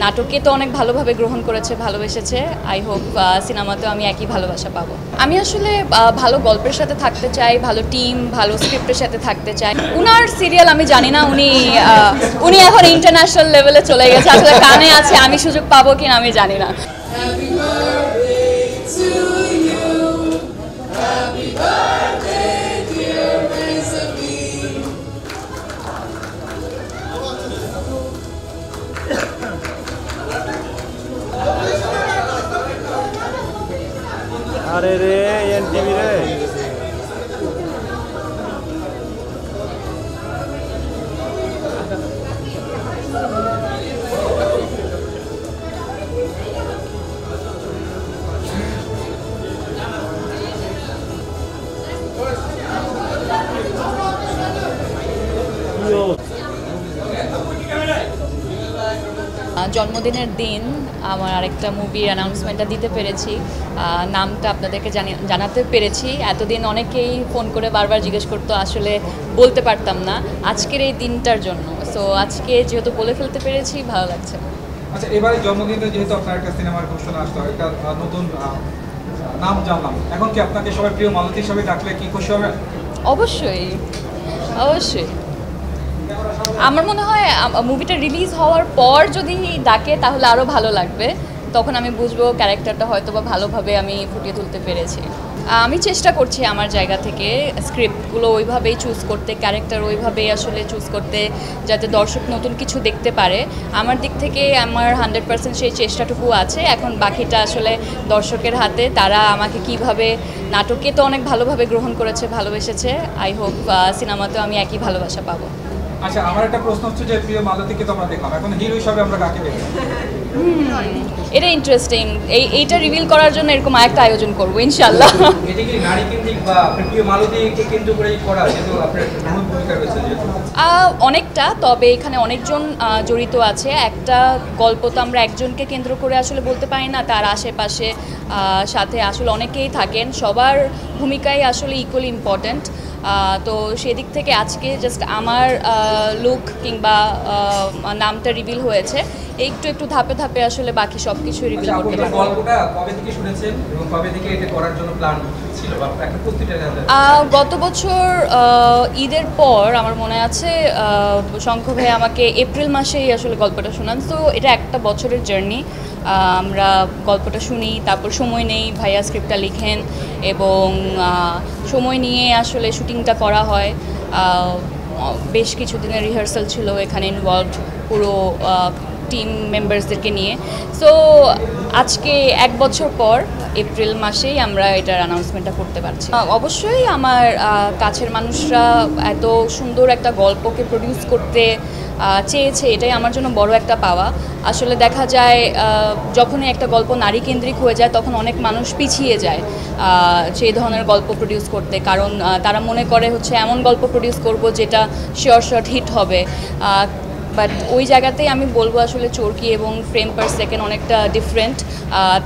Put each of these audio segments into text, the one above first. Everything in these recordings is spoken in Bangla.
নাটককে তো অনেক ভালোভাবে গ্রহণ করেছে, ভালোবেসেছে। আই হোপ সিনেমাতেও আমি একই ভালোবাসা পাবো। আমি আসলে ভালো গল্পের সাথে থাকতে চাই, ভালো টিম, ভালো স্ক্রিপ্টের সাথে থাকতে চাই। উনার সিরিয়াল আমি জানি না, উনি এখন ইন্টারন্যাশনাল লেভেলে চলে গেছে। আসলে কানে আছে, আমি সুযোগ পাবো কিনা আমি জানি না। আরে রে এনটিভি রে জন্মদিনের দিন আমার আরেকটা মুভির অ্যানাউন্সমেন্টটা দিতে পেরেছি, নামটা আপনাদেরকে জানাতে পেরেছি। এতদিন অনেকেই ফোন করে বারবার জিজ্ঞেস করতো, আসলে বলতে পারতাম না আজকের এই দিনটার জন্য। সো আজকে যেহেতু বলে ফেলতে পেরেছি, ভালো লাগছে। আচ্ছা, এবারে জন্মদিনে যেহেতু আপনার একটা সিনেমার ঘোষণা আসলো, একটা নতুন নাম জানলাম, এখন কি আপনাকে সবাই প্রিয় মালতী হিসাবে ডাকলে কি খুশি হবেন? অবশ্যই, অবশ্যই। আমার মনে হয় মুভিটা রিলিজ হওয়ার পর যদি ডাকে তাহলে আরও ভালো লাগবে। তখন আমি বুঝবো ক্যারেক্টারটা হয়তো বা ভালোভাবে আমি ফুটিয়ে তুলতে পেরেছি। আমি চেষ্টা করছি আমার জায়গা থেকে স্ক্রিপ্টগুলো ওইভাবেই চুজ করতে, ক্যারেক্টার ওইভাবেই আসলে চুজ করতে, যাতে দর্শক নতুন কিছু দেখতে পারে। আমার দিক থেকে আমার 100% সেই চেষ্টাটুকু আছে। এখন বাকিটা আসলে দর্শকের হাতে। তারা আমাকে কিভাবে, নাটককে তো অনেক ভালোভাবে গ্রহণ করেছে, ভালোবেসেছে। আই হোপ সিনেমাতেও আমি একই ভালোবাসা পাবো। আচ্ছা, আমার একটা প্রশ্ন হচ্ছে যে প্রিয় মালতীকে তো আমরা দেখলাম, এখন হিরো হিসাবে আমরা কাকে দেখব? এটা ইন্টারেস্টিং। এইটা রিভিল করার জন্য এরকম একটা আয়োজন করবো ইনশাল্লাহ। এটা কি নারী কেন্দ্রিক বা প্রিয় মালতীকে কেন্দ্র করেই করা, যেহেতু আপনার মূল ভূমিকা রয়েছে? অনেকটা, তবে এখানে অনেকজন জড়িত আছে। একটা গল্প তো আমরা একজনকে কেন্দ্র করে আসলে বলতে পারি না, তার আশেপাশে সাথে আসলে অনেকেই থাকেন। সবার ভূমিকাই আসলে ইকুয়ালি ইম্পর্ট্যান্ট। তো সেদিক থেকে আজকে জাস্ট আমার লুক কিংবা নামটা রিভিল হয়েছে, একটু একটু ধাপে ধাপে আসলে বাকি সব কিছু রিভিল করতে পারবো। গল্পটা কবে থেকে শুনেছেন এবং কবে থেকে এটা করার জন্য প্ল্যান ছিল বা একটা প্রস্তুতি? গত বছর ঈদের পর আমার মনে আছে শঙ্খ ভাই আমাকে এপ্রিল মাসেই আসলে গল্পটা শোনান। তো এটা একটা বছরের জার্নি। আমরা গল্পটা শুনি, তারপর সময় নেই, ভাইয়া স্ক্রিপ্টটা লিখেন এবং সময় নিয়ে আসলে শুটিংটা করা হয়। বেশ কিছুদিনের রিহার্সাল ছিল এখানে, ইনভলভড পুরো টিম মেম্বার্সদেরকে নিয়ে। সো আজকে এক বছর পর এপ্রিল মাসেই আমরা এটার অ্যানাউন্সমেন্টটা করতে পারছি। অবশ্যই আমার কাছের মানুষরা এত সুন্দর একটা গল্পকে প্রডিউস করতে চেয়েছে, এটাই আমার জন্য বড় একটা পাওয়া। আসলে দেখা যায় যখনই একটা গল্প নারী কেন্দ্রিক হয়ে যায় তখন অনেক মানুষ পিছিয়ে যায় সেই ধরনের গল্প প্রডিউস করতে, কারণ তারা মনে করে হচ্ছে এমন গল্প প্রডিউস করব যেটা শিওর শট হিট হবে। বাট ওই জায়গাতেই আমি বলবো আসলে চরকি এবং ফ্রেম পার সেকেন্ড অনেকটা ডিফারেন্ট।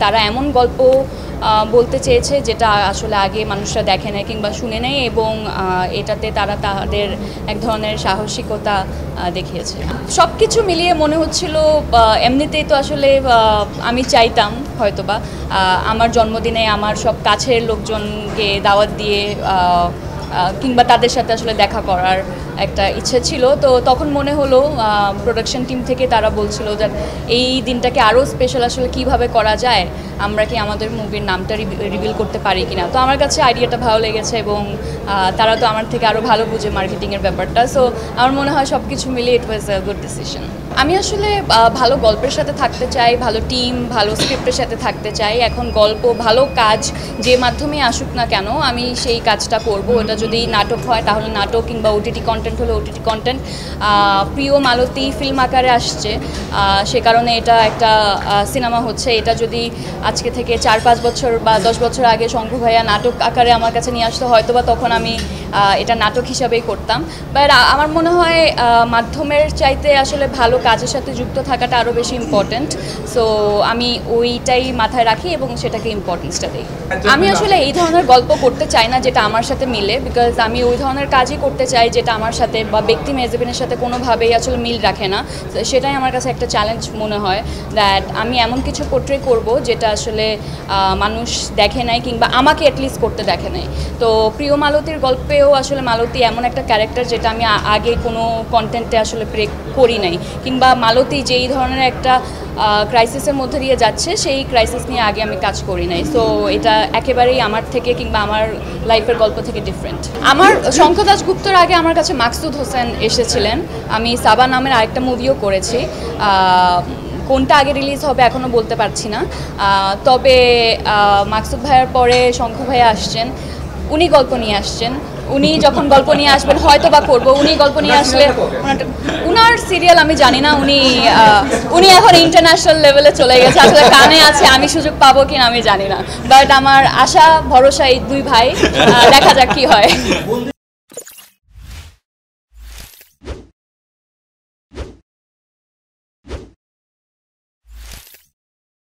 তারা এমন গল্প বলতে চেয়েছে যেটা আসলে আগে মানুষরা দেখে নেয় কিংবা শুনে নেয়, এবং এটাতে তারা তাদের এক ধরনের সাহসিকতা দেখিয়েছে। সব কিছু মিলিয়ে মনে হচ্ছিল এমনিতেই তো আসলে আমি চাইতাম হয়তোবা আমার জন্মদিনে আমার সব কাছের লোকজনকে দাওয়াত দিয়ে কিংবা তাদের সাথে আসলে দেখা করার একটা ইচ্ছে ছিল। তো তখন মনে হলো প্রোডাকশন টিম থেকে তারা বলছিল যে এই দিনটাকে আরও স্পেশাল আসলে কিভাবে করা যায়, আমরা কি আমাদের মুভির নামটা রিভিল করতে পারি কিনা। তো আমার কাছে আইডিয়াটা ভালো লেগেছে এবং তারা তো আমার থেকে আরও ভালো বুঝে মার্কেটিংয়ের ব্যাপারটা। সো আমার মনে হয় সব কিছু মিলিয়ে ইট ওয়াজ আ গুড ডিসিশন। আমি আসলে ভালো গল্পের সাথে থাকতে চাই, ভালো টিম, ভালো স্ক্রিপ্টের সাথে থাকতে চাই। এখন গল্প, ভালো কাজ যে মাধ্যমে আসুক না কেন আমি সেই কাজটা করব। এটা যদি নাটক হয় তাহলে নাটক, কিংবা ওটিটি কন্টেন্ট হলে ওটিটি কন্টেন্ট। প্রিয় মালতী ফিল্ম আকারে আসছে, সে কারণে এটা একটা সিনেমা হচ্ছে। এটা যদি আজকে থেকে 4-5 বছর বা 10 বছর আগে শঙ্কু ভাইয়া নাটক আকারে আমার কাছে নিয়ে আসতো, হয়তো বা তখন আমি এটা নাটক হিসাবেই করতাম। বাট আমার মনে হয় মাধ্যমের চাইতে আসলে ভালো কাজের সাথে যুক্ত থাকাটা আরও বেশি ইম্পর্ট্যান্ট। সো আমি ওইটাই মাথায় রাখি এবং সেটাকে ইম্পর্টেন্সটা দিই। আমি আসলে এই ধরনের গল্প করতে চাই না যেটা আমার সাথে মিলে, বিকজ আমি ওই ধরনের কাজই করতে চাই যেটা আমার সাথে বা ব্যক্তি মেজাবিনের সাথে কোনোভাবেই আসলে মিল রাখে না। সেটাই আমার কাছে একটা চ্যালেঞ্জ মনে হয়, দ্যাট আমি এমন কিছু পোর্ট্রে করব যেটা আসলে মানুষ দেখে নাই কিংবা আমাকে অ্যাটলিস্ট করতে দেখে নাই। তো প্রিয় মালতীর গল্পেও আসলে মালতী এমন একটা ক্যারেক্টার যেটা আমি আগে কোনো কন্টেন্টে আসলে প্রে করি নাই, কিংবা মালতী যেই ধরনের একটা ক্রাইসিসের মধ্যে দিয়ে যাচ্ছে সেই ক্রাইসিস নিয়ে আগে আমি কাজ করি নাই। সো এটা একেবারেই আমার থেকে কিংবা আমার লাইফের গল্প থেকে ডিফারেন্ট। আমার শঙ্খ দাশগুপ্তর আগে আমার কাছে মাকসুদ হোসেন এসেছিলেন। আমি সাবা নামের আরেকটা মুভিও করেছি, কোনটা আগে রিলিজ হবে এখনও বলতে পারছি না। তবে মাকসুদ ভাইয়ার পরে শঙ্খ ভাইয়া আসছেন, উনি গল্প নিয়ে আসছেন। উনি যখন গল্প নিয়ে আসবেন হয়তো বা করবো। উনি গল্প নিয়ে আসলে উনার সিরিয়াল আমি জানি না, উনি এখন ইন্টারন্যাশনাল লেভেলে চলে গেছে, আসলে কানে আছে, আমি সুযোগ পাবো কিনা আমি জানি না। বাট আমার আশা ভরসা এই দুই ভাই, দেখা যাক কি হয়।